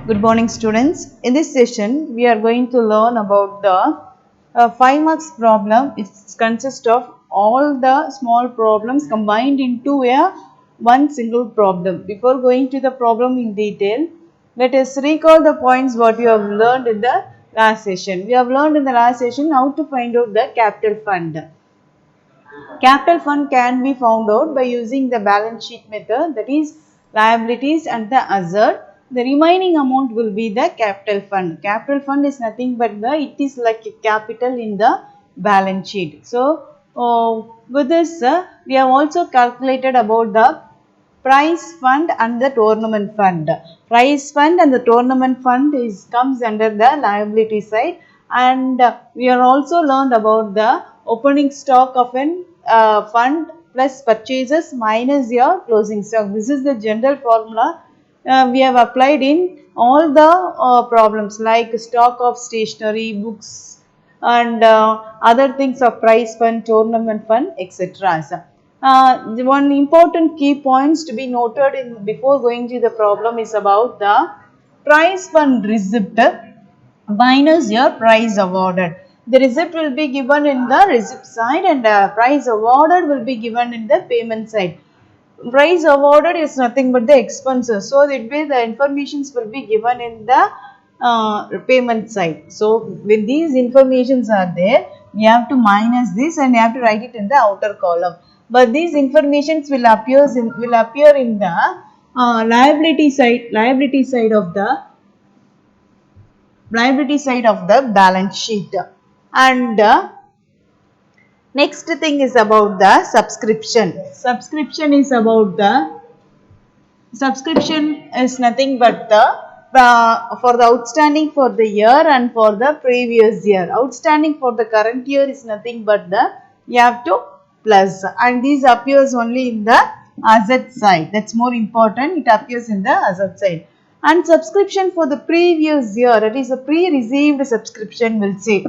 Good morning, students. In this session, we are going to learn about the 5 marks problem. It consists of all the small problems combined into one single problem. Before going to the problem in detail, let us recall the points what we have learned in the last session. We have learned in the last session how to find out the capital fund. Capital fund can be found out by using the balance sheet method, that is liabilities and the asset. The remaining amount will be the capital fund. Capital fund is nothing but it is like a capital in the balance sheet. So with this we have also calculated about the prize fund and the tournament fund. Prize fund and the tournament fund comes under the liability side, and we are also learned about the opening stock of an fund plus purchases minus your closing stock. This is the general formula we have applied in all the problems like stock of stationery, books, and other things of prize fund, tournament fund, etc. One important key points to be noted in before going to the problem is about the prize fund receipt minus your prize awarded. The receipt will be given in the receipt side and prize awarded will be given in the payment side. Prize awarded is nothing but the expenses, so it will the informations will be given in the payment side. So when these informations are there, you have to minus this and you have to write it in the outer column. But these informations will appear in the liability side of the balance sheet. And next thing is about the subscription. Subscription is nothing but the for the outstanding for the year and for the previous year. Outstanding for the current year is nothing but you have to plus, and this appears only in the asset side. That's more important. It appears in the asset side. And subscription for the previous year, that is a pre-received subscription, will say.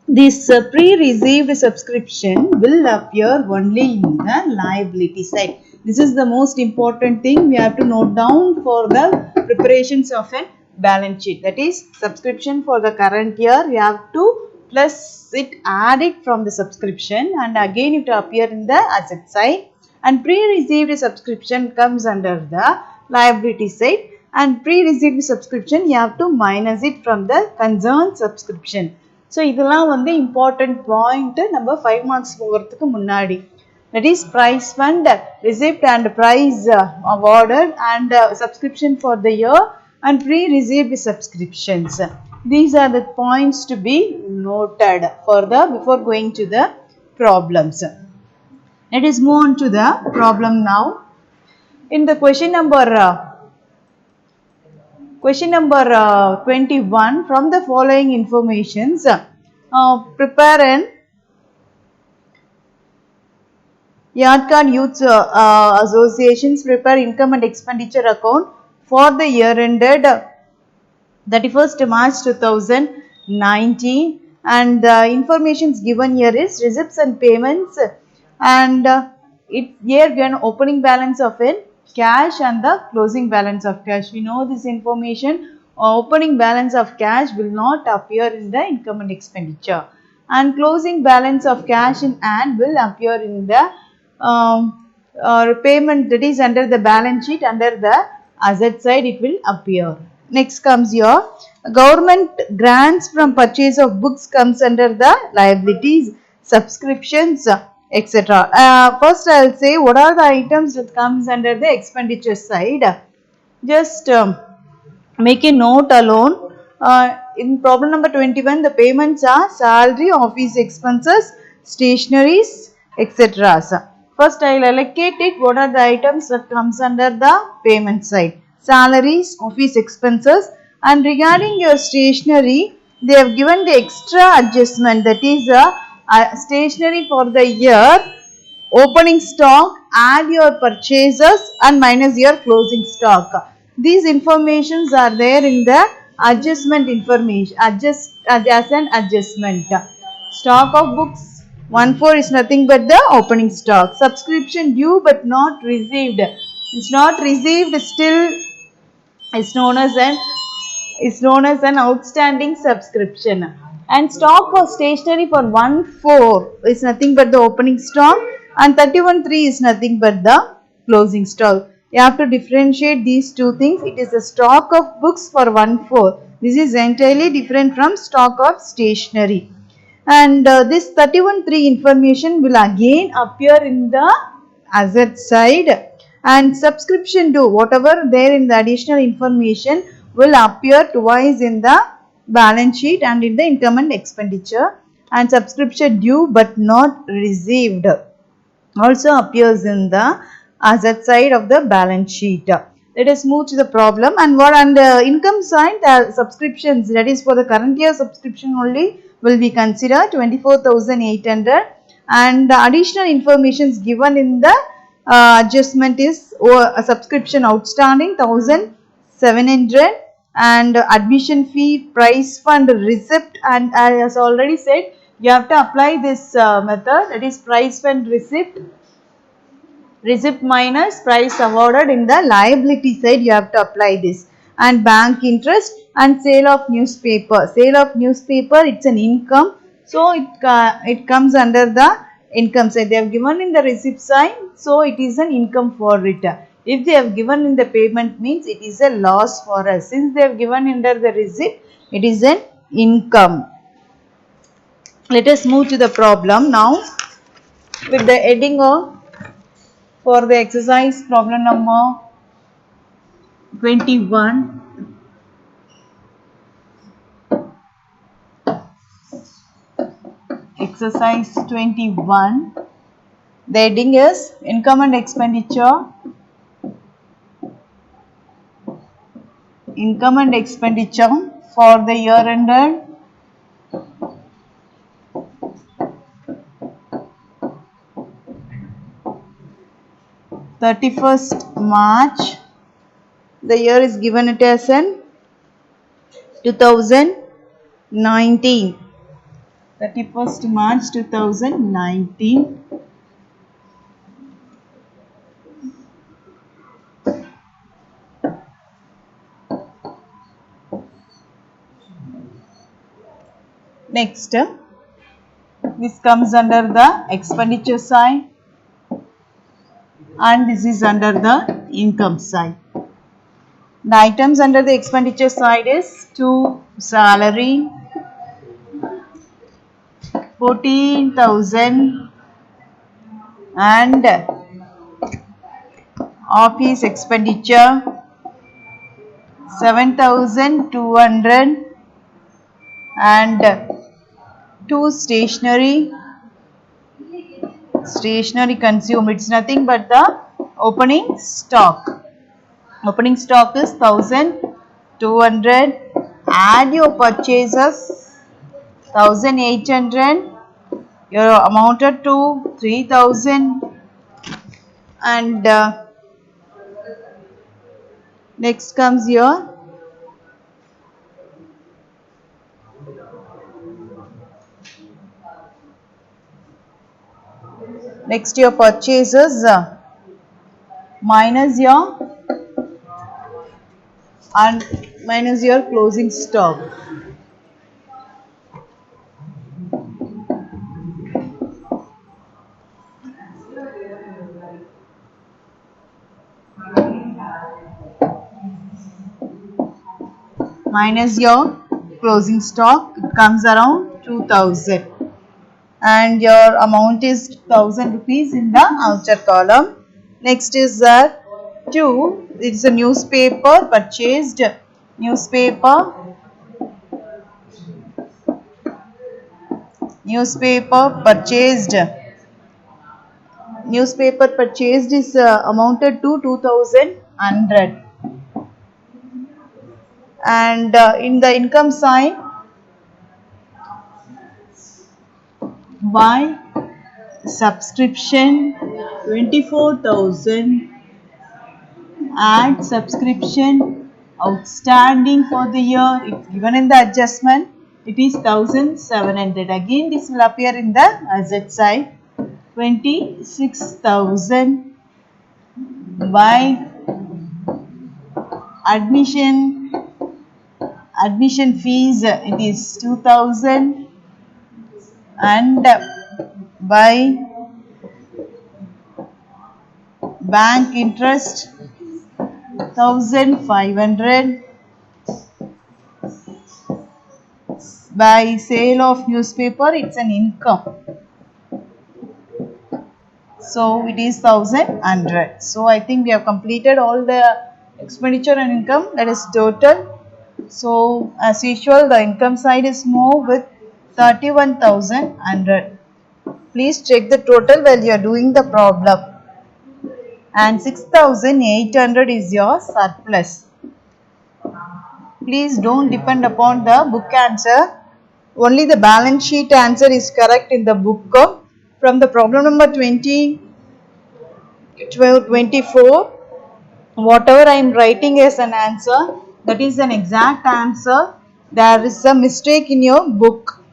This pre-received subscription will appear only in the liability side. This is the most important thing we have to note down for the preparations of a balance sheet. That is subscription for the current year, you have to plus it, add it from the subscription, and again it will appear in the asset side. And pre-received subscription comes under the liability side, and pre-received subscription you have to minus it from the concerned subscription. So இதெல்லாம் வந்து important point நம்ம 5 marks போகிறதுக்கு முன்னாடி. That is prize fund, receipt and prize awarded, and subscription for the year and pre-received subscriptions. These are the points to be noted for the before going to the problems. Let us move on to the problem now. In the question number 21, from the following informations, prepare an Yard Card Youth Associations prepare income and expenditure account for the year ended 31st March 2019, and the information given here is receipts and payments, and here given opening balance of it, cash, and the closing balance of cash. We know this information. Opening balance of cash will not appear in the income and expenditure, and closing balance of cash in hand will appear in the payment, that is under the balance sheet, under the asset side it will appear. Next comes your government grants from purchase of books comes under the liabilities, subscriptions, etc. First I will say what are the items that comes under the expenditure side. Just make a note alone. In problem number 21, the payments are salary, office expenses, stationeries, etc. First I will allocate it. What are the items that comes under the payment side? Salaries, office expenses, and regarding your stationery, they have given the extra adjustment, that is stationery for the year, opening stock, add your purchases and minus your closing stock. These informations are there in the adjustment information, as an adjustment. Stock of books 1/4 is nothing but the opening stock. Subscription due but not received. It's not received, still is known as an outstanding subscription. And stock for stationery for 1/4 is nothing but the opening stock, and 31/3 is nothing but the closing stock. You have to differentiate these two things. It is the stock of books for 1/4. This is entirely different from stock of stationery. And this 31/3 information will again appear in the asset side, and subscription due, whatever there in the additional information, will appear twice in the balance sheet and in the income and expenditure. And subscription due but not received also appears in the asset side of the balance sheet. Let us move to the problem. And what on the income side, the subscriptions, that is for the current year subscription only, will be considered 24,800, and the additional information given in the adjustment is a subscription outstanding 1,700, and admission fee, price fund, receipt. And as already said, you have to apply this method, that is price fund receipt minus price awarded. In the liability side you have to apply this. And bank interest and sale of newspaper. Sale of newspaper, it's an income, so it comes under the income side. They have given in the receipt side, so it is an income for it. If they have given in the payment, means it is a loss for us. Since they have given under the receipt, it is an income. Let us move to the problem now with the heading of, for the exercise problem number 21. Exercise 21. The heading is income and expenditure. Income and expenditure for the year ended March 31. The year is given it as an 2019. 31st March 2019. Next, this comes under the expenditure side, and this is under the income side. The items under the expenditure side is to salary 14,000, and office expenditure 7,200, and to stationery consumed. It's nothing but the opening stock. Opening stock is 1,200. Add your purchases 1,800. Your amounted to 3,000. And next comes your purchases minus your closing stock. Minus your closing stock, it comes around 2,000, and your amount is 1,000 rupees in the outer column. Next is that 2, it's a newspaper purchased. Newspaper purchased is amounted to 2,100. And in the income side, by subscription 24,000, add subscription outstanding for the year, it's given in the adjustment, it is 1,700. Again this will appear in the asset side. 26,000 by admission fees, it is 2000, and by bank interest 1500, by sale of newspaper it's an income, so it is 1100. So I think we have completed all the expenditure and income, that is total. So as usual the income side is more with 31,100. Please check the total while you are doing the problem. And 6,800 is your surplus. Please don't depend upon the book answer. Only the balance sheet answer is correct in the book. From the problem number 20, 12, 24, whatever I am writing as an answer, that is an exact answer. There is a mistake in your book.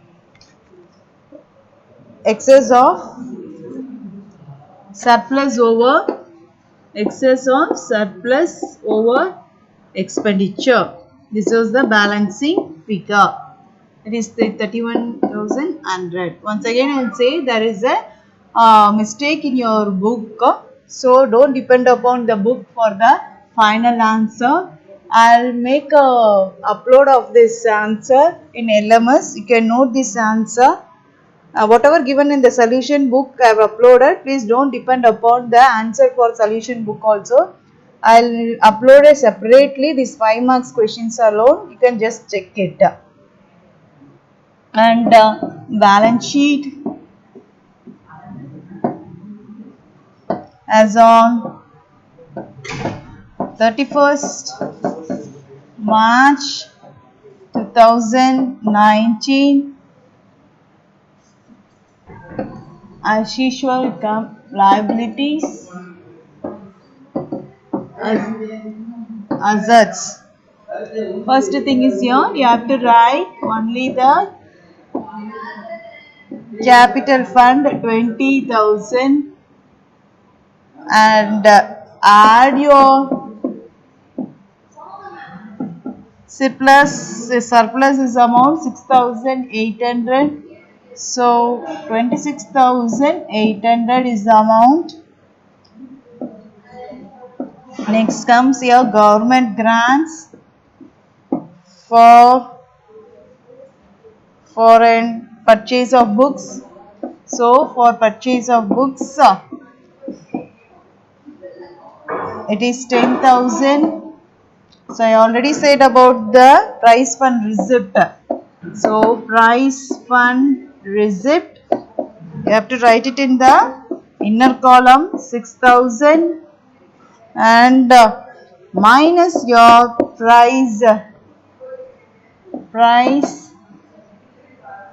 Excess of surplus over expenditure. This was the balancing figure. It is 31,100. Once again I will say there is a mistake in your book. So don't depend upon the book for the final answer. I'll make a upload of this answer in LMS. You can note this answer. Whatever given in the solution book I have uploaded, please don't depend upon the answer for solution book also. I'll upload it separately, these 5 marks questions alone, you can just check it. And balance sheet as on 31st March 2019. As usual, come liabilities, assets. First thing is here, you have to write only the capital fund 20,000 and add your surplus is amount 6,800. So 26,800 is the amount. Next comes your government grants for foreign purchase of books. So for purchase of books it is 10,000. So I already said about the price fund receipt. So price fund receipt, you have to write it in the inner column 6,000 and minus your price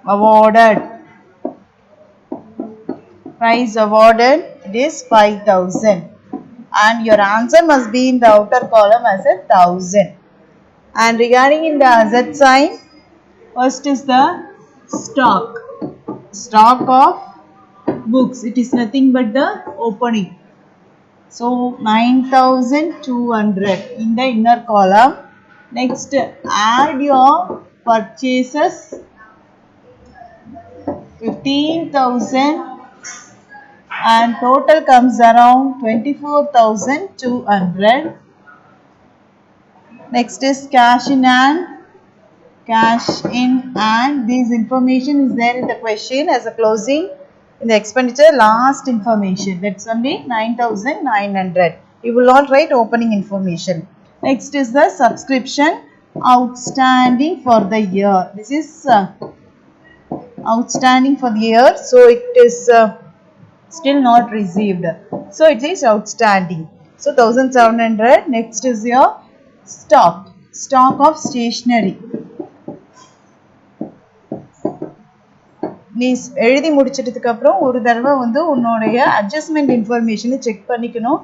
awarded. Price awarded, it is 5,000 and your answer must be in the outer column as 1,000. And regarding in the asset side, first is the stock of books, it is nothing but the opening. So 9,200 in the inner column. Next add your purchases 15,000 and total comes around 24,200. Next is cash in hand. This information is there in the question as a closing. In the expenditure, last information, that's only 9,900. You will not write opening information. Next is the subscription outstanding for the year. This is outstanding for the year, so it is still not received. So it is outstanding. So 1,700. Next is your stock of stationery. நீ எழுதி முடிச்சிட்டதுக்கு அப்புறம் ஒரு தடவை வந்து உன்னுடைய adjustment இன்ஃபர்மேஷனை check பண்ணிக்கணும்.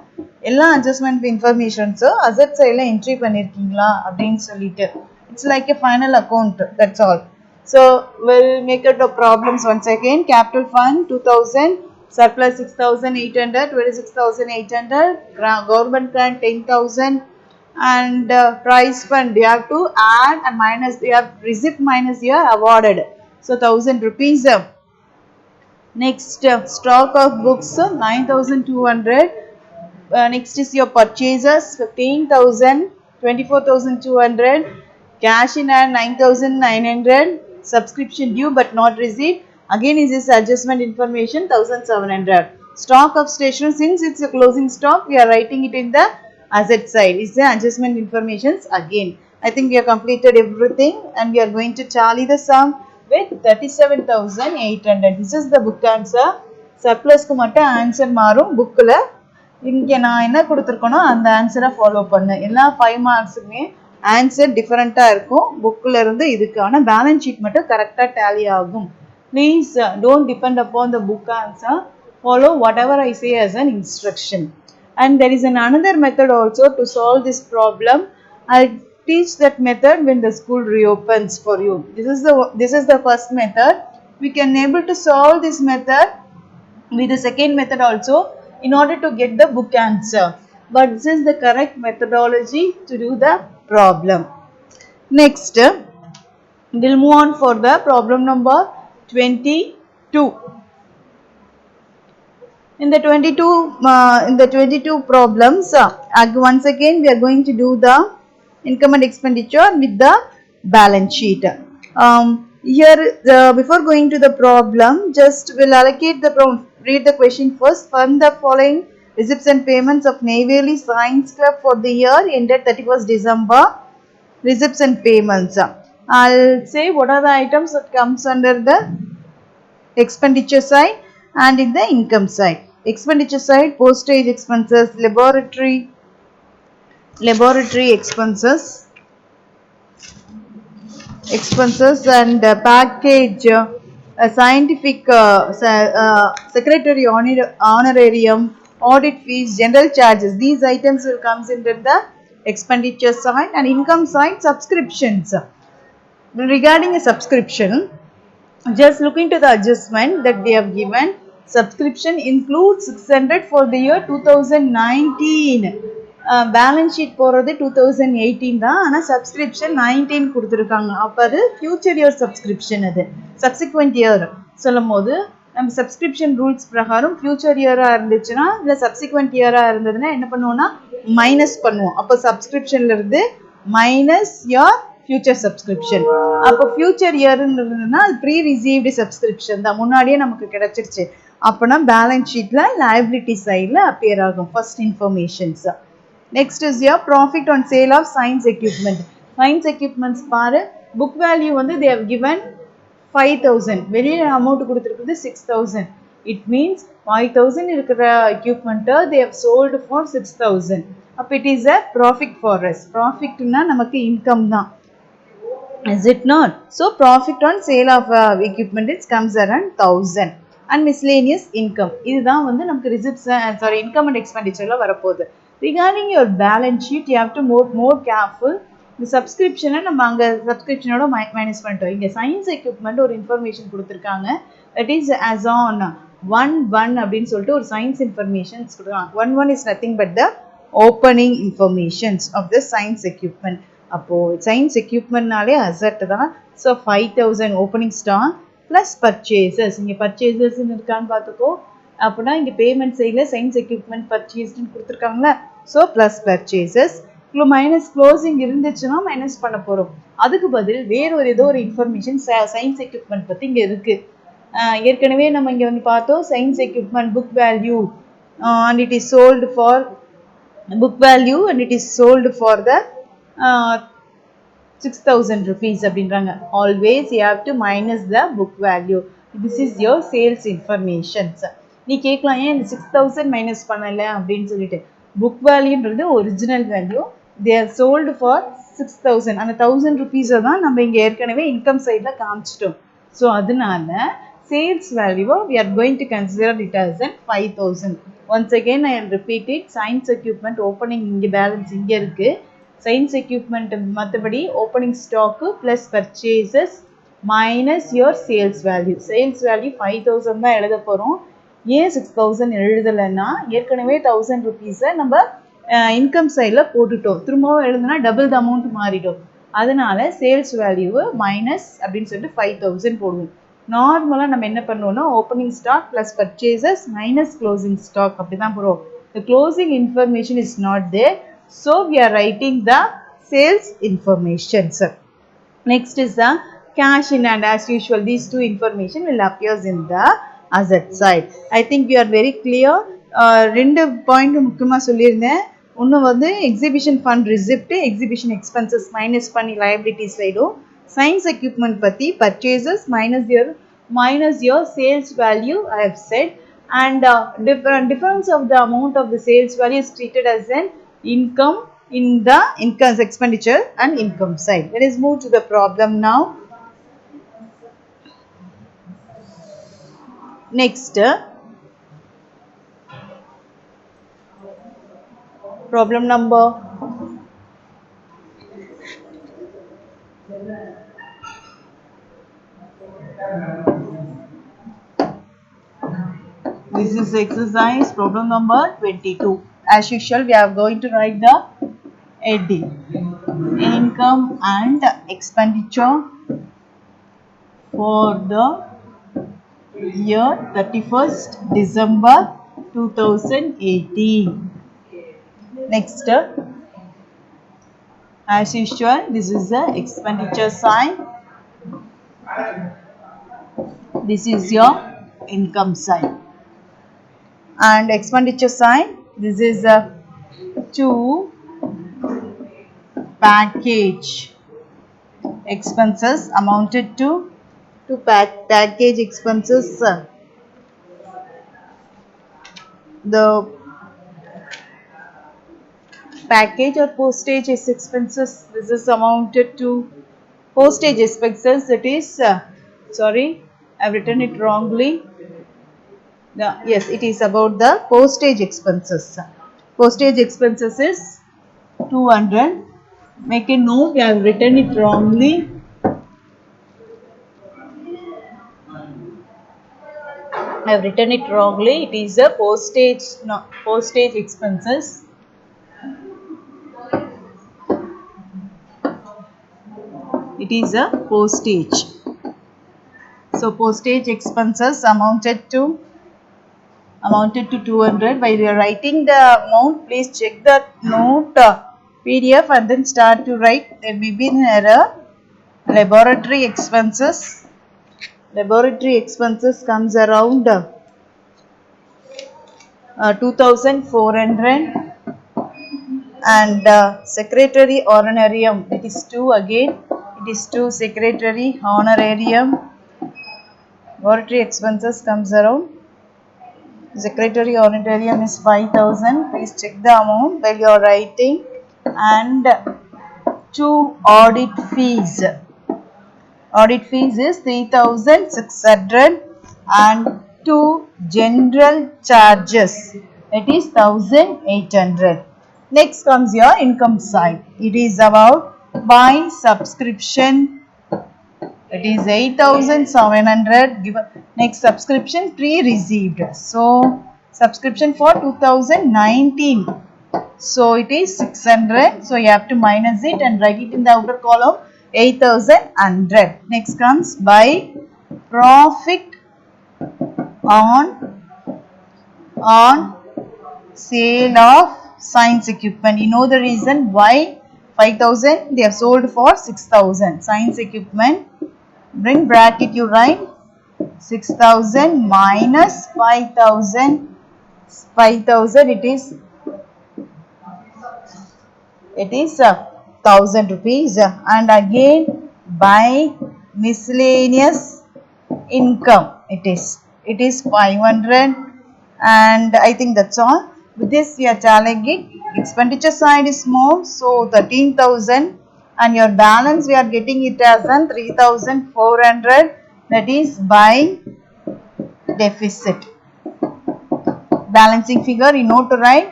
எல்லா அட்ஜஸ்ட்மெண்ட் இன்ஃபர்மேஷன்ஸும் அசட் சைடில் என்ட்ரி பண்ணியிருக்கீங்களா அப்படின்னு சொல்லிட்டு. It's like a final account, that's all. So will make out the problems once again. Capital fund 2,000, surplus 6,800, 26,800, government grant 10,000 and price fund. You have to add and minus. You have receipt minus your awarded. So 1000 rupees. Next, stock of books 9200. Next is your purchases 15,000, 24,200. Cash in hand 9,900. Subscription due but not received. Again is this adjustment information 1,700. Stock of stationery, since it's a closing stock, we are writing it in the asset side. Is the adjustment informations again. I think we have completed everything and we are going to tally the sum with 37,800. This is the book answer. Surplus ku matta answer மாறும் bookல. இங்க நான் என்ன கொடுத்திருக்கேனோ அந்த ஆன்சரை follow பண்ணு. எல்லா 5 மார்க்ஸுமே answer டிஃபரெண்டா இருக்கும். புக்ல இருந்து இதுக்கான பேலன்ஸ் ஷீட் மட்டும் கரெக்டா டேலி ஆகும். Please don't depend upon the book answer. Follow whatever I say as an instruction. And there is another method also to solve this problem. I'll teach that method when the school reopens for you. This is the first method. We can able to solve this method with the second method also in order to get the book answer. But this is the correct methodology to do the problem. Next, we'll move on for the problem number 22. In the 22 problems, once again we are going to do the income and expenditure with the balance sheet. Here, before going to the problem, just we'll allocate the problem. Read the question first. Fund the following receipts and payments of Neyveli Science Club for the year ended 31st December. Receipts and payments. I'll say what are the items that comes under the expenditure side and in the income side. Expenditure side, postage expenses, laboratory expenses and package, scientific secretary honorarium, audit fees, general charges. These items will come under the expenditure side. And income side, subscriptions. Regarding a subscription, just look into the adjustment that they have given. Subscription includes 600 for the year 2019. Balance sheet போறது 2018 தான். ஆனா subscription 19 கொடுத்திருக்காங்க. அப்ப அது future year subscription. அது subsequent year சொல்லும்போது நம்ம subscription rules பிரகாரம் future year இருந்துச்சுன்னா இல்ல subsequent year இருந்ததுன்னா என்ன பண்ணுவோம்னா மைனஸ் பண்ணுவோம். அப்ப subscriptionல இருந்து minus your future subscription. அப்ப future year இருந்ததுன்னா pre received subscription தான், முன்னாடியே நமக்கு கிடைச்சிருச்சு. அப்பனா பேலன்ஸ் ஷீட்ல liability sideல appear ஆகும் first informations. Next is your profit on sale of science equipment. Science equipments பாரு, book value வந்து they have given 5000, வெளியில amount கொடுத்திருக்கிறது 6000. It means 5000 இருக்கிற equipment they have sold for 6000. அப்ப it is a profit for us. Profitனா நமக்கு income தான். Is it not? So profit on sale of equipment it comes around 1000. And miscellaneous income. இதுதான் வந்து நமக்கு receipts income and expenditure வரப்போகுது. Regarding your balance sheet, you have to more careful. The subscription நம்ம அங்க subscription ஓட minus பண்ணிட்டோம். இங்க science equipment ஒரு information கொடுத்திருக்காங்க. That is as on 1/1 அப்படின்னு சொல்லிட்டு ஒரு science information கொடுத்திருக்காங்க. 1/1 is nothing but the opening informations of the science equipment. அப்போ science equipmentனாலே asset தான். So 5000 opening stock plus purchases. இங்க purchases இருக்கான்னு பார்த்துக்கோ. அப்படின்னா இங்க பேமெண்ட் சைட்ல சயின்ஸ் எக்யூப்மெண்ட் பர்ச்சேஸ்ன்னு கொடுத்துருக்காங்களா. So plus purchases minus closing இருந்துச்சுன்னா மைனஸ் பண்ண போகிறோம். அதுக்கு பதில் வேற ஒரு ஏதோ ஒரு இன்ஃபர்மேஷன் சயின்ஸ் எக்யூப்மெண்ட் பற்றி இங்கே இருக்கு. ஏற்கனவே நம்ம இங்கே வந்து பார்த்தோம் science equipment book value and it is sold for book value and it is sold for the 6000 rupees அப்படின்றாங்க. Always you have to minus the book value. This is your sales informations. நீ கேட்கலாம் ஏன் இந்த 6000 minus பண்ணல அப்படின்னு சொல்லிட்டு. Book வேல்யூன்றது original value, they are sold for 6000. அந்த 1000 ருபீஸை தான் நம்ம இங்கே ஏற்கனவே இன்கம் சைடில் காமிச்சிட்டோம். ஸோ அதனால சேல்ஸ் வேல்யூவை we are going to consider it as an 5000. Once again I will repeat it. Science equipment opening இங்கே பேலன்ஸ் இங்கே இருக்குது. சயின்ஸ் எக்யூப்மெண்ட் மற்றபடி opening stock plus purchases minus your sales value. Sales value 5000 தான் எழுத போகிறோம். ஏன் 6000 எழுதலைன்னா ஏற்கனவே 1000 ருபீஸை நம்ம இன்கம் சைடில் போட்டுட்டோம். திரும்பவும் எழுதுனா டபுள் த அமௌண்ட் மாறிடும். அதனால சேல்ஸ் வேல்யூ மைனஸ் அப்படின்னு சொல்லிட்டு 5000 போடுவோம். நார்மலாக நம்ம என்ன பண்ணுவோம்னா opening stock plus purchases minus closing stock அப்படி தான் போடுவோம். The closing information is not there, so we are writing the sales information. Next is the cash in hand. As usual, these two information will appear in the asset side. I think you are very clear. ரெண்டு point முக்கியமாக சொல்லியிருந்தேன். ஒன்று வந்து exhibition fund receipt, exhibition expenses minus பண்ணி liability சைடும், science equipment பற்றி purchases minus your sales value I have said, and difference of the amount of the sales value is treated as an income in the income expenditure and income side. Let us move to the problem now. Next, problem number this is exercise problem number 22. As usual, we are going to write the heading income and expenditure for the year 31st December 2018. Next, as usual, this is the expenditure side, this is your income side, and expenditure side, this is to package expenses amounted to package expenses, the package or postage expenses, this is amounted to postage expenses. It is sorry, I have written it wrongly. Yes, it is about the postage expenses. Postage expenses is 200. Make a note, I have written it wrongly. I have written it wrongly. It is a postage, no, postage expenses. It is a postage. So postage expenses amounted to 200. While you are writing the amount, please check the note PDF and then start to write. There may be an error. Laboratory expenses. Laboratory expenses comes around 2400, and secretary honorarium, it is 2 again. It is 2 secretary honorarium. Laboratory expenses comes around, secretary honorarium is 5000. Please check the amount while you are writing. And 2 audit fees. Audit fees is 3600, and 2 general charges, it is 1800. Next comes your income side. It is about by subscription. It is 8700 given. Next, subscription pre-received. So subscription for 2019. So it is 600. So you have to minus it and write it in the outer column 8100. Next comes by profit on sale of science equipment. You know the reason why 5000 they have sold for 6000. Science equipment, bring bracket, you write 6000 minus 5000. 5000 it is 1000 rupees. And again by miscellaneous income, it is 500. And I think that's all. With this we are tallying it. Expenditure side is more, so 13,000, and your balance we are getting it as 3,400. That is by deficit. Balancing figure, you know to write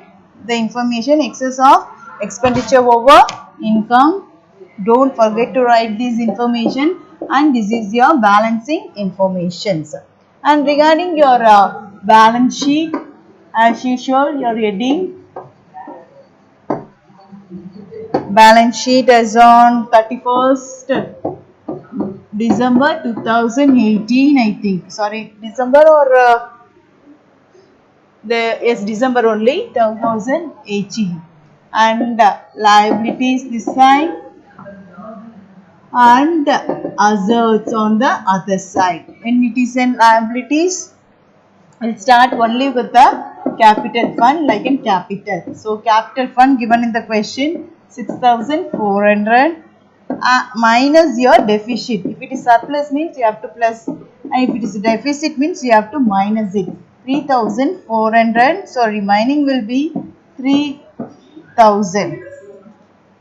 the information excess of expenditure over income. Don't forget to write this information, and this is your balancing information. And regarding your balance sheet, as usual, your heading balance sheet as on 31st December 2018, I think. Sorry, December or yes, December only 2018. And liabilities this side and assets on the other side. When it is in liabilities, we'll start only with the capital fund like in capital. So capital fund given in the question 6,400 minus your deficit. If it is surplus means you have to plus, and if it is a deficit means you have to minus it. 3,400. So remaining will be 3,000.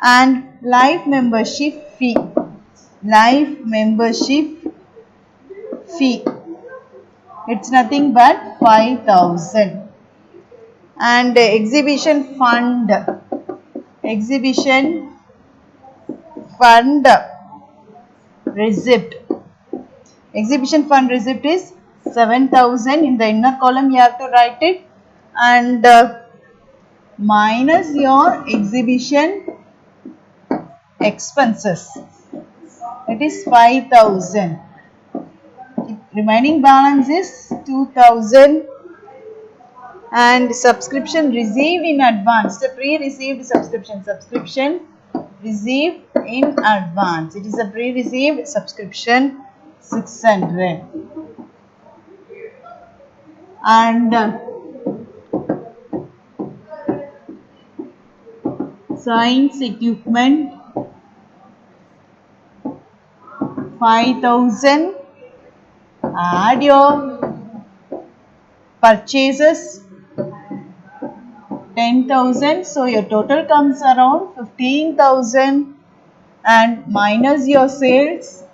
And life membership fee. Life membership fee. It's nothing but 5,000. And exhibition fund receipt. Exhibition fund receipt is 7,000. In the inner column you have to write it, and minus your exhibition expenses, it is 5,000. Remaining balance is 2,000. And subscription received in advance, the pre-received subscription received in advance, it is a pre-received subscription 600. And science equipment 5,000. Add your purchases 10,000, so your total comes around 15,000. And minus your sales,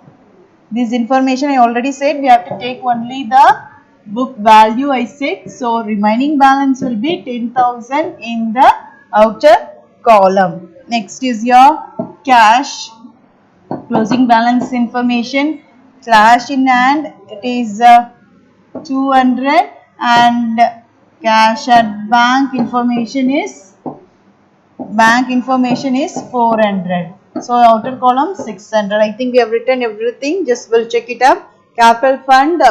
this information I already said, we have to take only the book value I said, so remaining balance will be 10,000 in the outer column. Next is your cash closing balance information. Cash in hand, it is 200, and cash at bank information is 400. So outer column 600. I think we have written everything. Just will check it up. Capital fund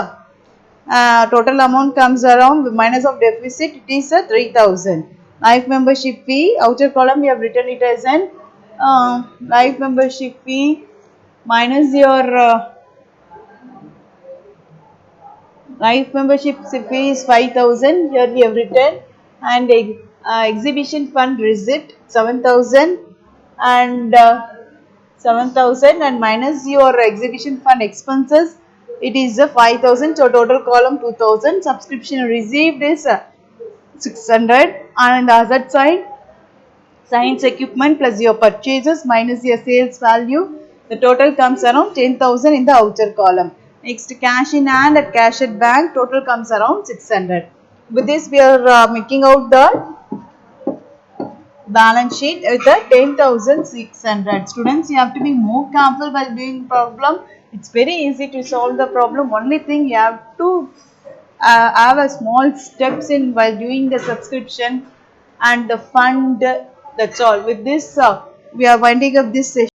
total amount comes around minus of deficit. It is 3,000. Life membership fee, outer column we have written it as an life membership fee minus your life membership fee is 5,000. Here we have written, and exhibition fund receipt 7,000, and 7,000, and minus your exhibition fund expenses, it is 5,000. So total column 2,000. Subscription received is 600, and asset side science equipment plus your purchases minus your sales value, the total comes around 10,000 in the outer column. Next, cash in hand and cash at bank, total comes around 600. With this we are making out the balance sheet with the 10,600. Students, you have to be more careful while doing problem. It's very easy to solve the problem. Only thing you have to have a small steps in while doing the subscription and the fund. That's all. With this, we are winding up this session.